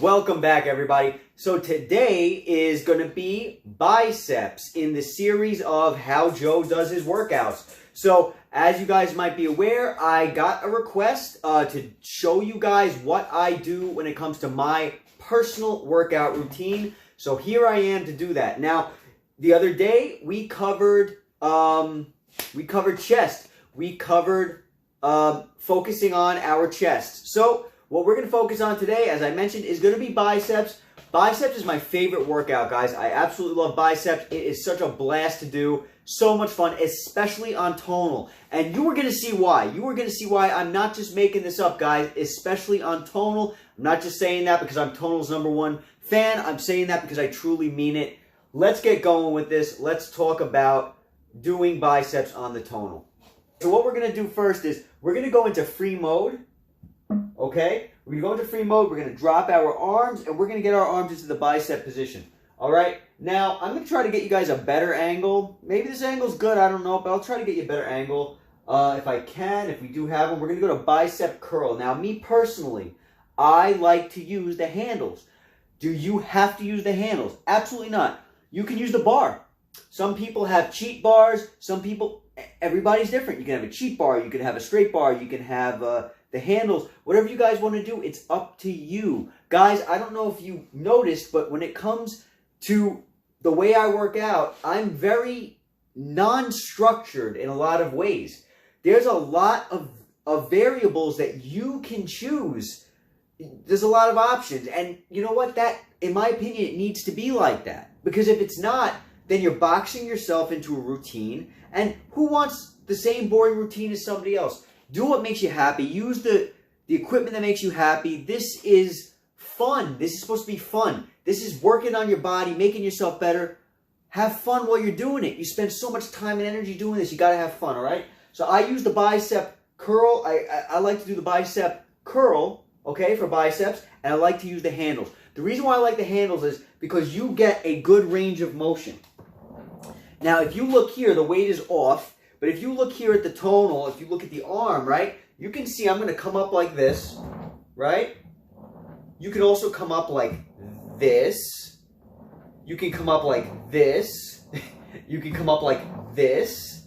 Welcome back, everybody. So today is going to be biceps in the series of how Joe does his workouts. So as you guys might be aware, I got a request to show you guys what I do when it comes to my personal workout routine. So here I am to do that. Now, the other day we covered chest. We covered focusing on our chest. So what we're going to focus on today, as I mentioned, is going to be biceps. Biceps is my favorite workout, guys. I absolutely love biceps. It is such a blast to do. So much fun, especially on tonal. And you are going to see why. You are going to see why I'm not just making this up, guys, especially on tonal. I'm not just saying that because I'm Tonal's #1 fan. I'm saying that because I truly mean it. Let's get going with this. Let's talk about doing biceps on the tonal. So what we're going to do first is we're going to go into free mode. Okay, we're going to go into free mode, we're going to drop our arms, and we're going to get our arms into the bicep position. Alright, now I'm going to try to get you guys a better angle. Maybe this angle's good, I don't know, but I'll try to get you a better angle if I can, if we do have one. We're going to go to bicep curl. Now, me personally, I like to use the handles. Do you have to use the handles? Absolutely not. You can use the bar. Some people have cheat bars, some people, everybody's different. You can have a cheat bar, you can have a straight bar, you can have the handles, whatever you guys want to do, it's up to you. Guys, I don't know if you noticed, but when it comes to the way I work out, I'm very non-structured in a lot of ways. There's a lot of variables that you can choose. There's a lot of options. And you know what? That, in my opinion, it needs to be like that. Because if it's not, then you're boxing yourself into a routine. And who wants the same boring routine as somebody else? Do what makes you happy. Use the equipment that makes you happy. This is fun. This is supposed to be fun. This is working on your body, making yourself better. Have fun while you're doing it. You spend so much time and energy doing this. You got to have fun, all right? So I use the bicep curl. I like to do the bicep curl, okay, for biceps, and I like to use the handles. The reason why I like the handles is because you get a good range of motion. Now, if you look here, the weight is off. But if you look here at the tonal, if you look at the arm, right, you can see I'm going to come up like this, right? You can also come up like this. You can come up like this. You can come up like this.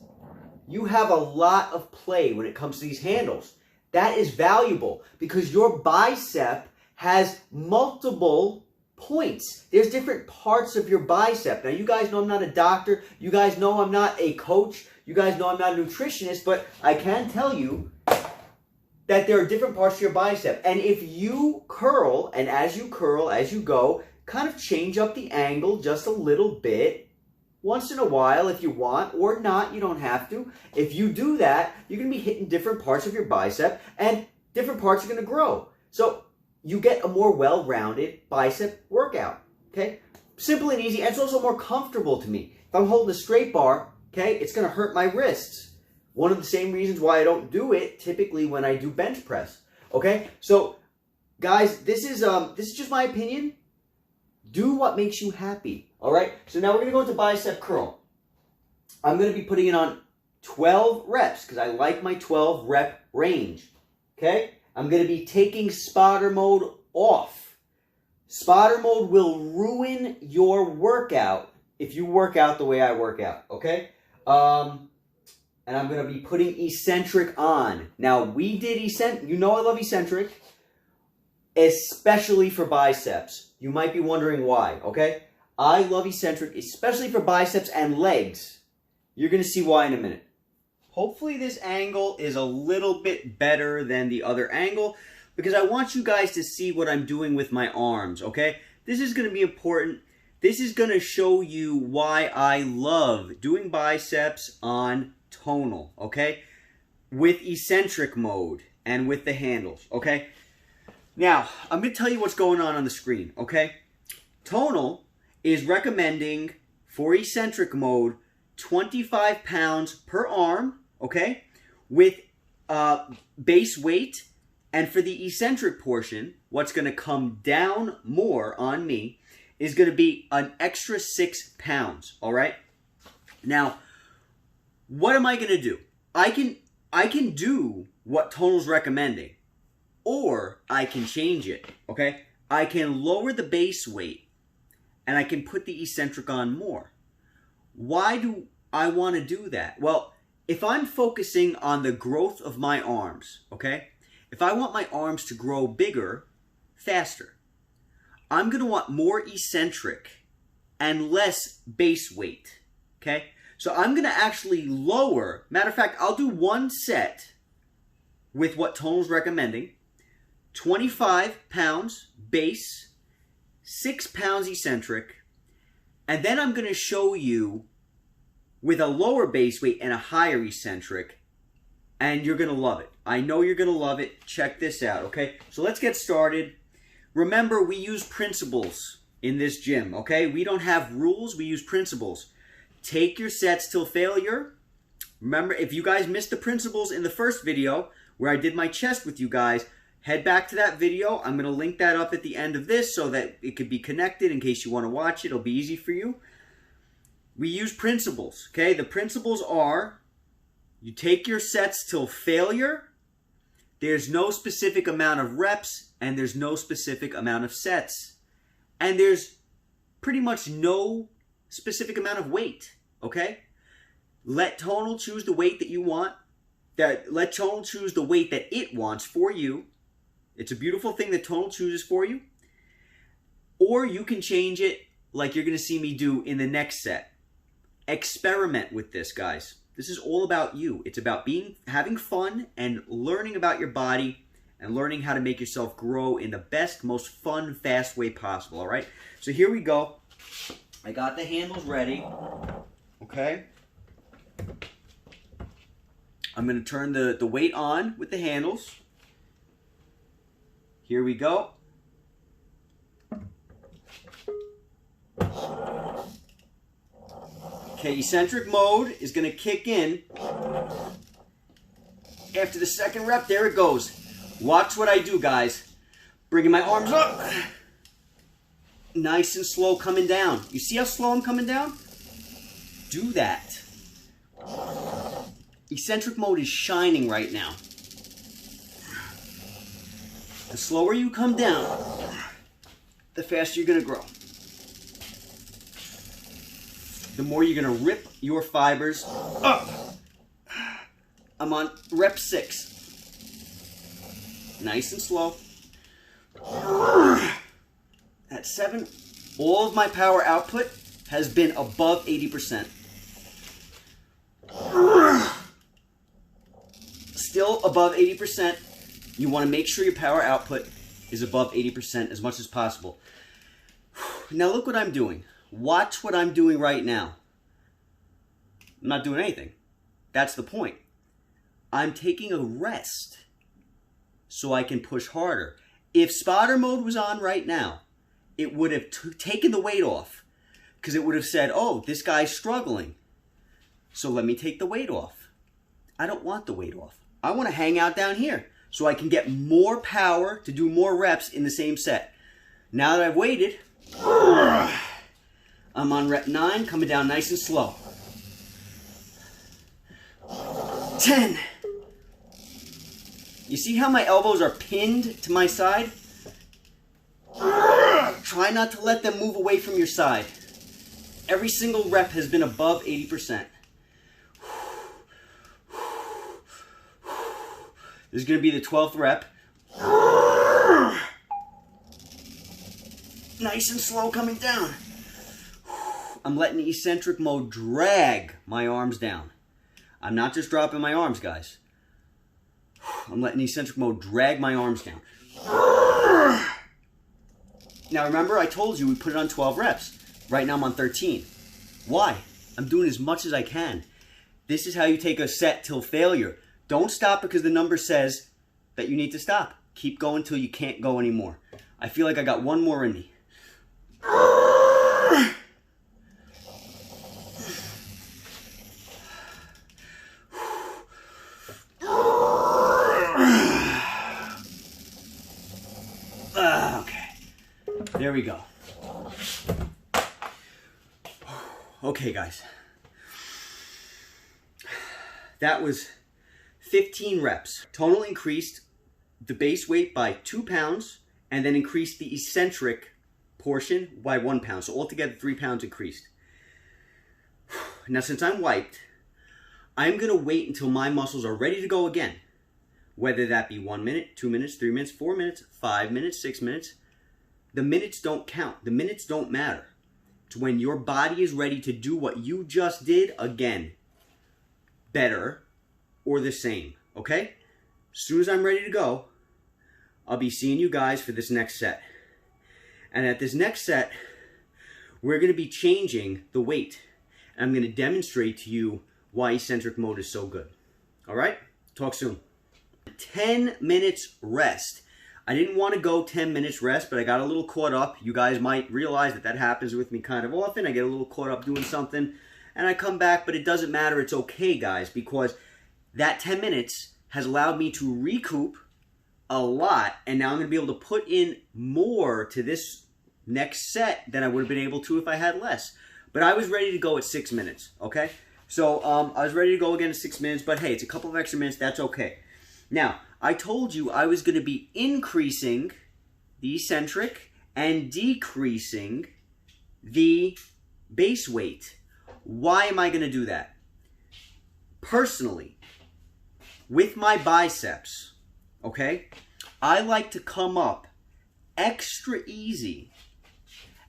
You have a lot of play when it comes to these handles. That is valuable because your bicep has multiple points. There's different parts of your bicep. Now, you guys know I'm not a doctor. You guys know I'm not a coach. You guys know I'm not a nutritionist, but I can tell you that there are different parts to your bicep. And if you curl, and as you curl, as you go, kind of change up the angle just a little bit once in a while if you want, or not, you don't have to. If you do that, you're going to be hitting different parts of your bicep, and different parts are going to grow. So you get a more well-rounded bicep workout, okay? Simple and easy, and it's also more comfortable to me. If I'm holding a straight bar, okay, it's going to hurt my wrists. One of the same reasons why I don't do it typically when I do bench press, okay? So, guys, this is just my opinion. Do what makes you happy, all right? So now we're going to go into bicep curl. I'm going to be putting it on 12 reps because I like my 12 rep range, okay? I'm going to be taking spotter mode off. Spotter mode will ruin your workout if you work out the way I work out, okay? And I'm going to be putting eccentric on. Now, we did eccentric. You know I love eccentric, especially for biceps. You might be wondering why, okay? I love eccentric, especially for biceps and legs. You're going to see why in a minute. Hopefully this angle is a little bit better than the other angle because I want you guys to see what I'm doing with my arms, okay? This is going to be important. This is going to show you why I love doing biceps on tonal, okay? With eccentric mode and with the handles, okay? Now, I'm going to tell you what's going on the screen, okay? Tonal is recommending for eccentric mode 25 pounds per arm, okay? With base weight. And for the eccentric portion, what's going to come down more on me is going to be an extra 6 pounds, all right? Now, what am I going to do? I can do what Tonal's recommending, or I can change it, okay? I can lower the base weight and I can put the eccentric on more. Why do I want to do that? Well, if I'm focusing on the growth of my arms, okay? If I want my arms to grow bigger, faster, I'm going to want more eccentric and less base weight, okay? So I'm going to actually lower, matter of fact, I'll do one set with what Tonal's recommending, 25 pounds base, 6 pounds eccentric, and then I'm going to show you with a lower base weight and a higher eccentric, and you're going to love it. I know you're going to love it. Check this out, okay? So let's get started. Remember, we use principles in this gym, okay? We don't have rules, we use principles. Take your sets till failure. Remember, if you guys missed the principles in the first video where I did my chest with you guys, head back to that video. I'm going to link that up at the end of this so that it could be connected in case you want to watch it. It'll be easy for you. We use principles, okay? The principles are, you take your sets till failure, there's no specific amount of reps, and there's no specific amount of sets. And there's pretty much no specific amount of weight, okay? Let Tonal choose the weight that you want. Let Tonal choose the weight that it wants for you. It's a beautiful thing that Tonal chooses for you. Or you can change it like you're going to see me do in the next set. Experiment with this, guys. This is all about you. It's about having fun and learning about your body and learning how to make yourself grow in the best, most fun, fast way possible, all right? So here we go. I got the handles ready, okay? I'm going to turn the weight on with the handles. Here we go. Okay, eccentric mode is going to kick in after the second rep. There it goes. Watch what I do, guys. Bringing my arms up. Nice and slow coming down. You see how slow I'm coming down? Do that. Eccentric mode is shining right now. The slower you come down, the faster you're going to grow. The more you're going to rip your fibers up. I'm on rep 6. Nice and slow. At 7, all of my power output has been above 80%. Still above 80%. You want to make sure your power output is above 80% as much as possible. Now look what I'm doing. Watch what I'm doing right now. I'm not doing anything. That's the point. I'm taking a rest so I can push harder. If spotter mode was on right now, it would have taken the weight off because it would have said, oh, this guy's struggling. So let me take the weight off. I don't want the weight off. I want to hang out down here so I can get more power to do more reps in the same set. Now that I've waited, I'm on rep 9, coming down nice and slow. 10. You see how my elbows are pinned to my side? Try not to let them move away from your side. Every single rep has been above 80%. This is going to be the 12th rep. Nice and slow coming down. I'm letting eccentric mode drag my arms down. I'm not just dropping my arms, guys. I'm letting eccentric mode drag my arms down. Now remember, I told you we put it on 12 reps. Right now I'm on 13. Why? I'm doing as much as I can. This is how you take a set till failure. Don't stop because the number says that you need to stop. Keep going till you can't go anymore. I feel like I got one more in me. Okay, there we go. Okay, guys. That was 15 reps. Tonal increased the base weight by 2 pounds and then increase the eccentric portion by 1 pound. So altogether 3 pounds increased. Now since I'm wiped, I'm going to wait until my muscles are ready to go again. Whether that be 1 minute, 2 minutes, 3 minutes, 4 minutes, 5 minutes, 6 minutes. The minutes don't count. The minutes don't matter. It's when your body is ready to do what you just did again. Better or the same. Okay? As soon as I'm ready to go, I'll be seeing you guys for this next set. And at this next set, we're going to be changing the weight. And I'm going to demonstrate to you why eccentric mode is so good. All right? Talk soon. 10 minutes rest. I didn't want to go 10 minutes rest, but I got a little caught up. You guys might realize that that happens with me kind of often. I get a little caught up doing something, and I come back, but it doesn't matter. It's okay, guys, because that 10 minutes has allowed me to recoup a lot, and now I'm going to be able to put in more to this next set than I would have been able to if I had less. But I was ready to go at 6 minutes, okay? So I was ready to go again at 6 minutes, but hey, it's a couple of extra minutes. That's okay. Now, I told you I was going to be increasing the eccentric and decreasing the base weight. Why am I going to do that? Personally, with my biceps, okay, I like to come up extra easy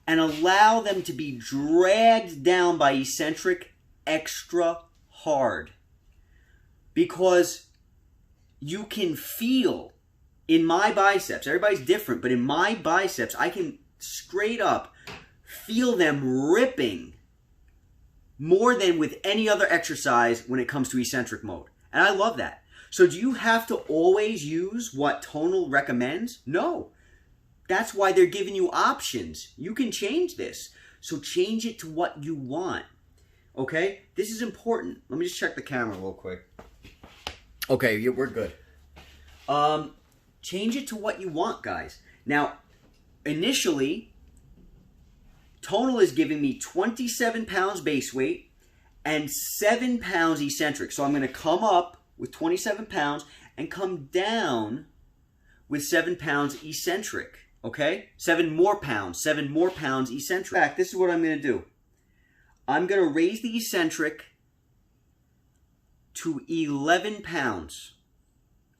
and allow them to be dragged down by eccentric extra hard. Because you can feel in my biceps, everybody's different, but in my biceps, I can straight up feel them ripping more than with any other exercise when it comes to eccentric mode. And I love that. So do you have to always use what Tonal recommends? No. That's why they're giving you options. You can change this. So change it to what you want. Okay? This is important. Let me just check the camera real quick. Okay, we're good. Change it to what you want, guys. Now, initially, Tonal is giving me 27 pounds base weight and 7 pounds eccentric. So I'm going to come up with 27 pounds and come down with 7 pounds eccentric. Okay? 7 more pounds eccentric. In fact, this is what I'm going to do. I'm going to raise the eccentric to 11 pounds.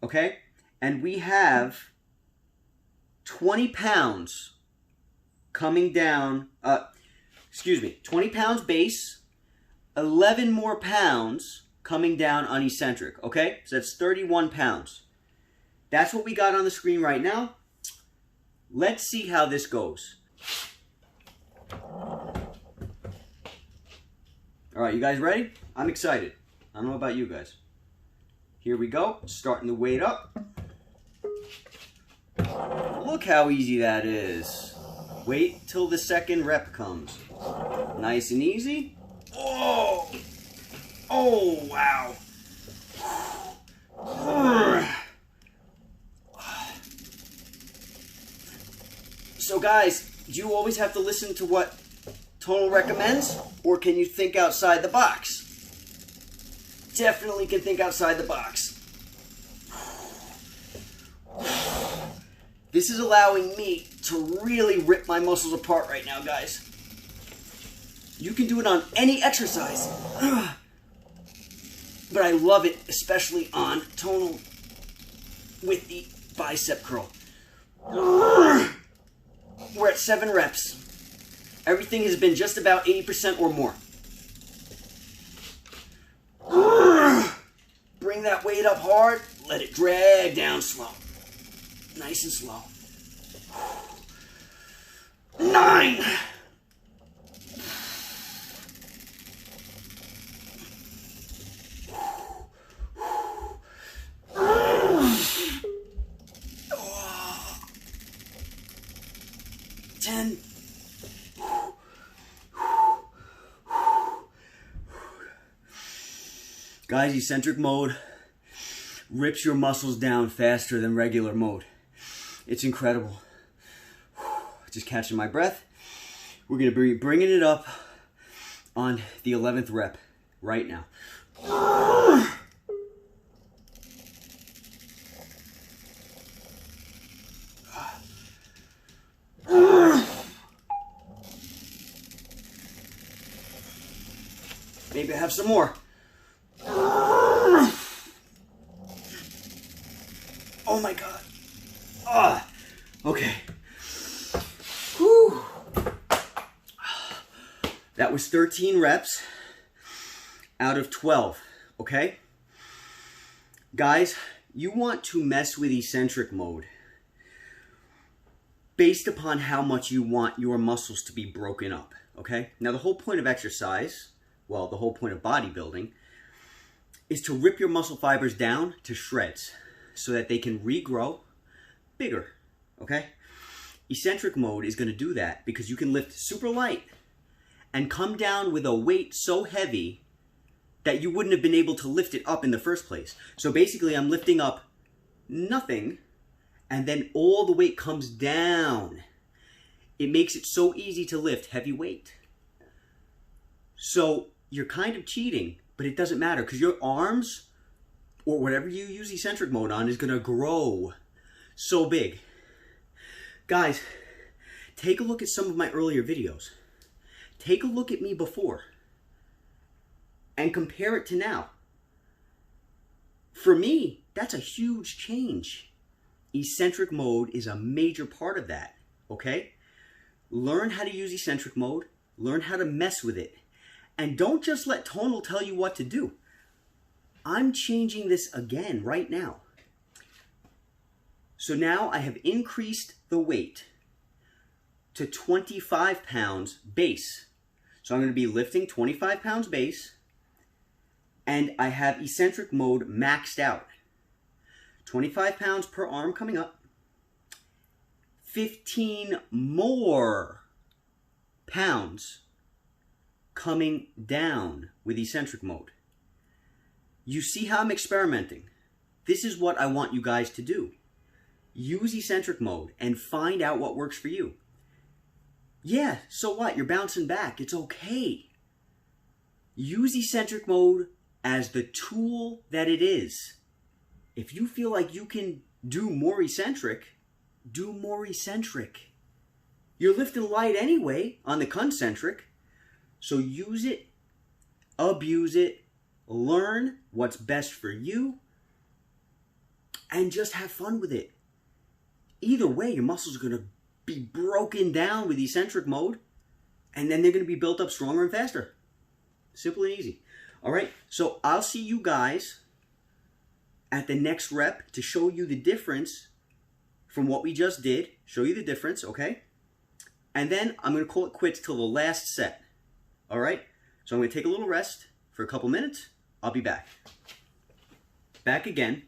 Okay? And we have 20 pounds coming down, 20 pounds base, 11 more pounds coming down on eccentric, okay? So that's 31 pounds. That's what we got on the screen right now. Let's see how this goes. All right, you guys ready? I'm excited. I don't know about you guys. Here we go, starting the weight up. Look how easy that is. Wait till the second rep comes. Nice and easy. Oh! Oh, wow. So guys, do you always have to listen to what Tonal recommends? Or can you think outside the box? Definitely can think outside the box. This is allowing me to really rip my muscles apart right now, guys. You can do it on any exercise. But I love it, especially on Tonal with the bicep curl. We're at 7 reps. Everything has been just about 80% or more. Bring that weight up hard. Let it drag down slow. Nice and slow. 9. Guys, eccentric mode rips your muscles down faster than regular mode. It's incredible. Just catching my breath. We're going to be bringing it up on the 11th rep right now. Maybe I have some more. Oh my God. Okay. Whew. That was 13 reps out of 12, okay? Guys, you want to mess with eccentric mode based upon how much you want your muscles to be broken up, okay? Now, the whole point of exercise, well, the whole point of bodybuilding, is to rip your muscle fibers down to shreds so that they can regrow bigger, okay? Eccentric mode is going to do that because you can lift super light and come down with a weight so heavy that you wouldn't have been able to lift it up in the first place. So basically, I'm lifting up nothing, and then all the weight comes down. It makes it so easy to lift heavy weight. So you're kind of cheating, but it doesn't matter because your arms, or whatever you use eccentric mode on, is going to grow so big. Guys, take a look at some of my earlier videos. Take a look at me before and compare it to now. For me, that's a huge change. Eccentric mode is a major part of that, okay? Learn how to use eccentric mode. Learn how to mess with it. And don't just let Tonal tell you what to do. I'm changing this again right now. So now I have increased the weight to 25 pounds base. So I'm going to be lifting 25 pounds base, and I have eccentric mode maxed out. 25 pounds per arm coming up. 15 more pounds coming down with eccentric mode. You see how I'm experimenting? This is what I want you guys to do. Use eccentric mode and find out what works for you. Yeah, so what? You're bouncing back. It's okay. Use eccentric mode as the tool that it is. If you feel like you can do more eccentric, do more eccentric. You're lifting light anyway on the concentric, so use it, abuse it, learn what's best for you, and just have fun with it. Either way, your muscles are going to be broken down with eccentric mode, and then they're going to be built up stronger and faster. Simple and easy. All right, so I'll see you guys at the next rep to show you the difference from what we just did. Show you the difference, okay? And then I'm going to call it quits till the last set. All right? So I'm going to take a little rest for a couple minutes. I'll be back. Back again.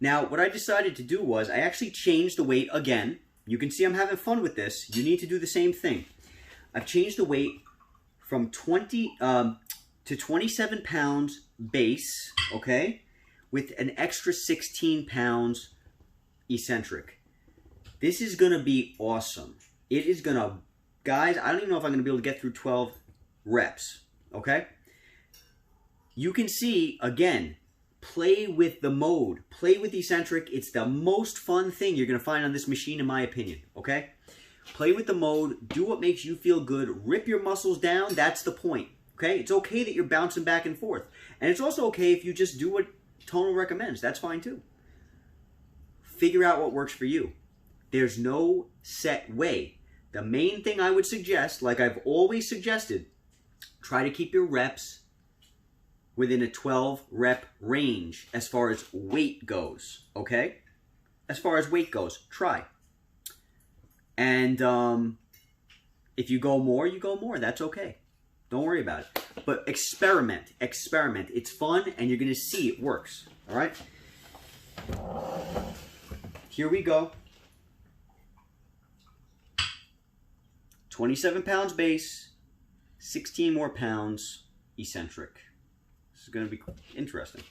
Now, what I decided to do was I actually changed the weight again. You can see I'm having fun with this. You need to do the same thing. I've changed the weight from 20 to 27 pounds base, okay, with an extra 16 pounds eccentric. This is going to be awesome. It is going to, guys, I don't even know if I'm going to be able to get through 12 reps, okay? You can see, again, play with the mode. Play with eccentric. It's the most fun thing you're going to find on this machine, in my opinion, okay? Play with the mode. Do what makes you feel good. Rip your muscles down. That's the point, okay? It's okay that you're bouncing back and forth. And it's also okay if you just do what Tonal recommends. That's fine, too. Figure out what works for you. There's no set way. The main thing I would suggest, like I've always suggested, try to keep your reps within a 12 rep range as far as weight goes, okay? As far as weight goes, try. And if you go more, you go more. That's okay. Don't worry about it. But experiment. Experiment. It's fun, and you're going to see it works, all right? Here we go. 27 pounds base, 16 more pounds eccentric. This is going to be interesting.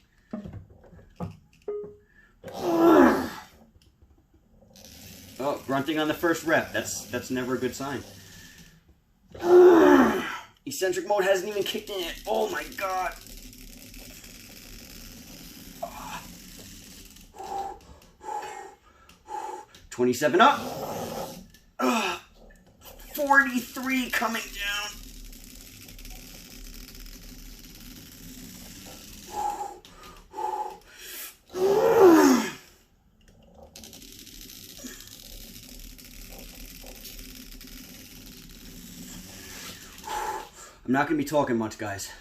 Oh, grunting on the first rep. That's never a good sign. Eccentric mode hasn't even kicked in yet. Oh my God. 27 up. 43 coming down. I'm not going to be talking much, guys.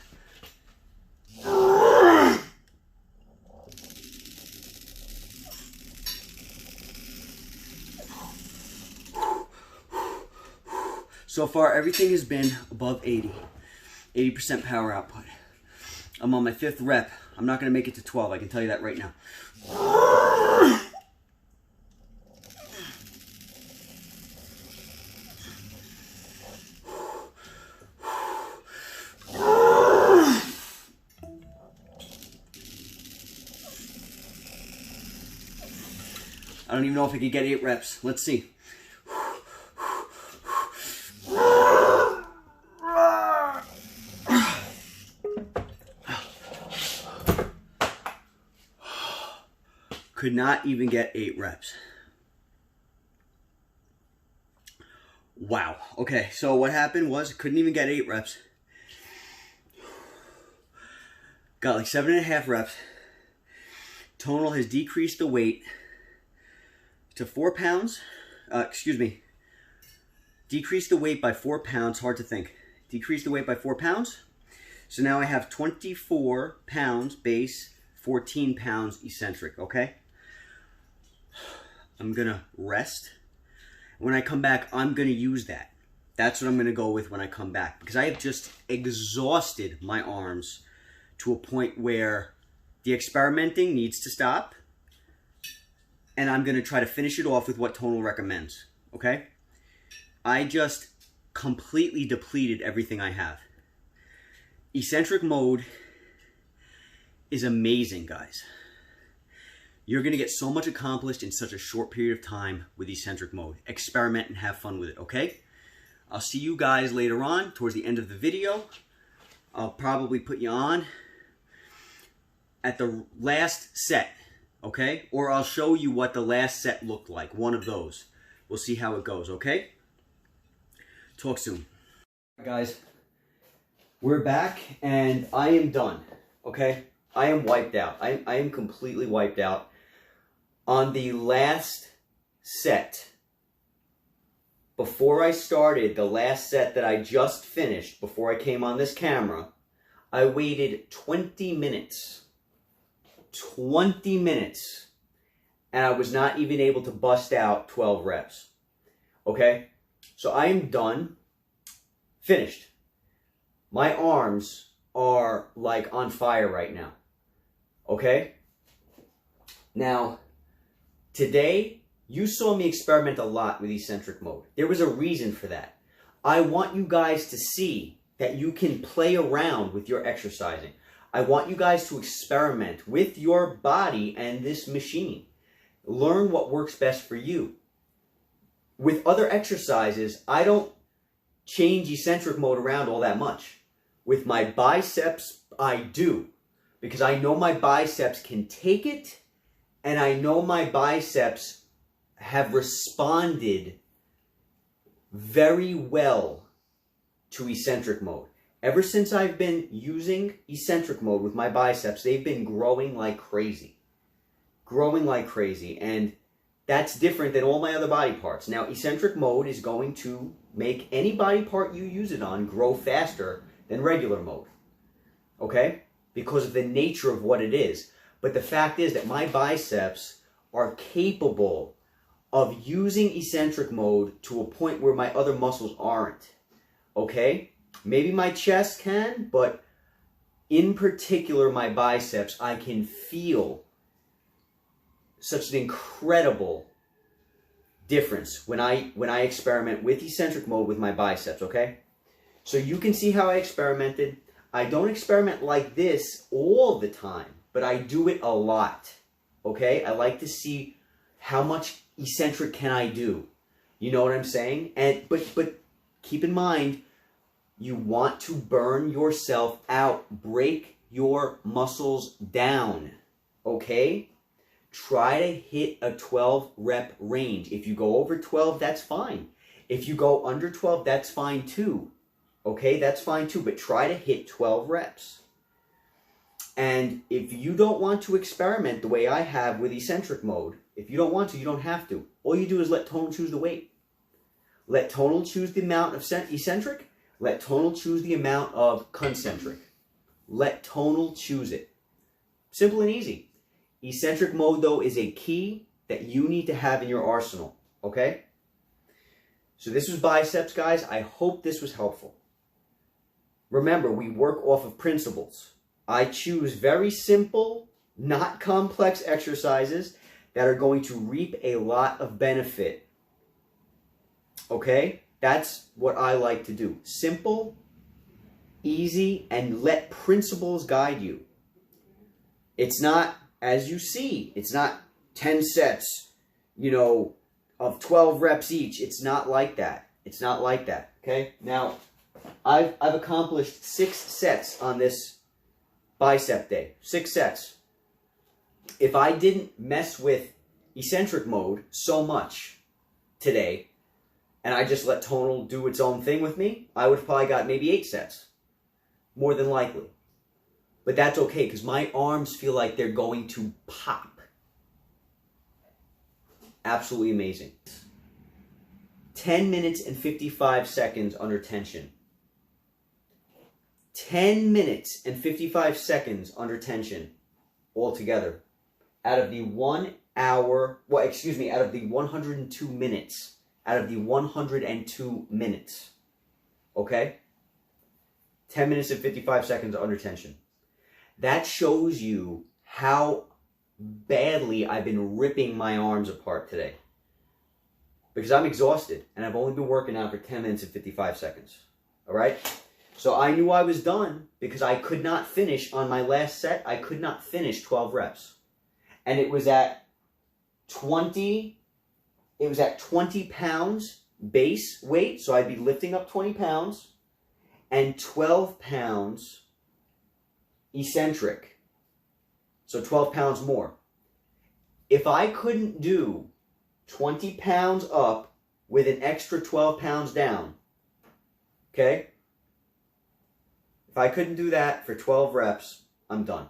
So far, everything has been above 80% power output. I'm on my 5th rep. I'm not going to make it to 12. I can tell you that right now. I don't even know if I could get 8 reps. Let's see. Could not even get 8 reps. Wow. Okay, so what happened was couldn't even get 8 reps. Got like 7.5 reps. Tonal has decreased the weight to 4 pounds. Decreased the weight by 4 pounds. Hard to think. Decreased the weight by 4 pounds. So now I have 24 pounds base, 14 pounds eccentric, okay? I'm gonna rest. When I come back, I'm gonna use that. That's what I'm gonna go with when I come back, because I have just exhausted my arms to a point where the experimenting needs to stop, and I'm gonna try to finish it off with what Tonal recommends, okay? I just completely depleted everything I have. Eccentric Mode is amazing, guys. You're going to get so much accomplished in such a short period of time with Eccentric Mode. Experiment and have fun with it, okay? I'll see you guys later on, towards the end of the video. I'll probably put you on at the last set, okay? Or I'll show you what the last set looked like, one of those. We'll see how it goes, okay? Talk soon. Guys, we're back and I am done, okay? I am wiped out. I am completely wiped out. On the last set, before I started, the last set that I just finished, before I came on this camera, I waited 20 minutes. 20 minutes. And I was not even able to bust out 12 reps. Okay? So I am done. Finished. My arms are like on fire right now. Okay? Now, today, you saw me experiment a lot with Eccentric Mode. There was a reason for that. I want you guys to see that you can play around with your exercising. I want you guys to experiment with your body and this machine. Learn what works best for you. With other exercises, I don't change Eccentric Mode around all that much. With my biceps, I do. Because I know my biceps can take it, and I know my biceps have responded very well to Eccentric Mode. Ever since I've been using Eccentric Mode with my biceps, they've been growing like crazy. Growing like crazy. And that's different than all my other body parts. Now, Eccentric Mode is going to make any body part you use it on grow faster than regular mode. Okay? Because of the nature of what it is. But the fact is that my biceps are capable of using Eccentric Mode to a point where my other muscles aren't. Okay? Maybe my chest can, but in particular my biceps, I can feel such an incredible difference when I experiment with Eccentric Mode with my biceps, okay? So you can see how I experimented. I don't experiment like this all the time, but I do it a lot, okay? I like to see how much eccentric can I do. You know what I'm saying? And but keep in mind, you want to burn yourself out. Break your muscles down, okay? Try to hit a 12 rep range. If you go over 12, that's fine. If you go under 12, that's fine too. Okay, that's fine too, but try to hit 12 reps. And if you don't want to experiment the way I have with Eccentric Mode, if you don't want to, you don't have to. All you do is let Tonal choose the weight. Let Tonal choose the amount of eccentric. Let Tonal choose the amount of concentric. Let Tonal choose it. Simple and easy. Eccentric mode, though, is a key that you need to have in your arsenal, okay? So this was biceps, guys. I hope this was helpful. Remember, we work off of principles. I choose very simple, not complex exercises that are going to reap a lot of benefit. Okay? That's what I like to do. Simple, easy, and let principles guide you. It's not, as you see, it's not 10 sets, you know, of 12 reps each. It's not like that. It's not like that. Okay? Now, I've accomplished 6 sets on this bicep day. 6 sets. If I didn't mess with eccentric mode so much today, and I just let Tonal do its own thing with me, I would have probably got maybe 8 sets. More than likely. But that's okay, because my arms feel like they're going to pop. Absolutely amazing. 10 minutes and 55 seconds under tension. 10 minutes and 55 seconds under tension altogether. Out of the 1 hour, well, excuse me, out of the 102 minutes. Out of the 102 minutes. Okay? 10 minutes and 55 seconds under tension. That shows you how badly I've been ripping my arms apart today. Because I'm exhausted, and I've only been working out for 10 minutes and 55 seconds. Alright? So I knew I was done because I could not finish on my last set. I could not finish 12 reps. And it was at 20 pounds base weight. So I'd be lifting up 20 pounds and 12 pounds eccentric. So 12 pounds more. If I couldn't do 20 pounds up with an extra 12 pounds down, okay? If I couldn't do that for 12 reps, I'm done.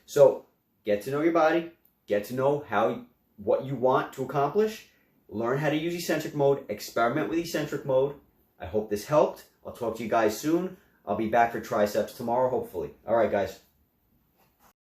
So get to know your body, get to know what you want to accomplish, learn how to use eccentric mode, experiment with eccentric mode. I hope this helped. I'll talk to you guys soon. I'll be back for triceps tomorrow, hopefully. All right, guys.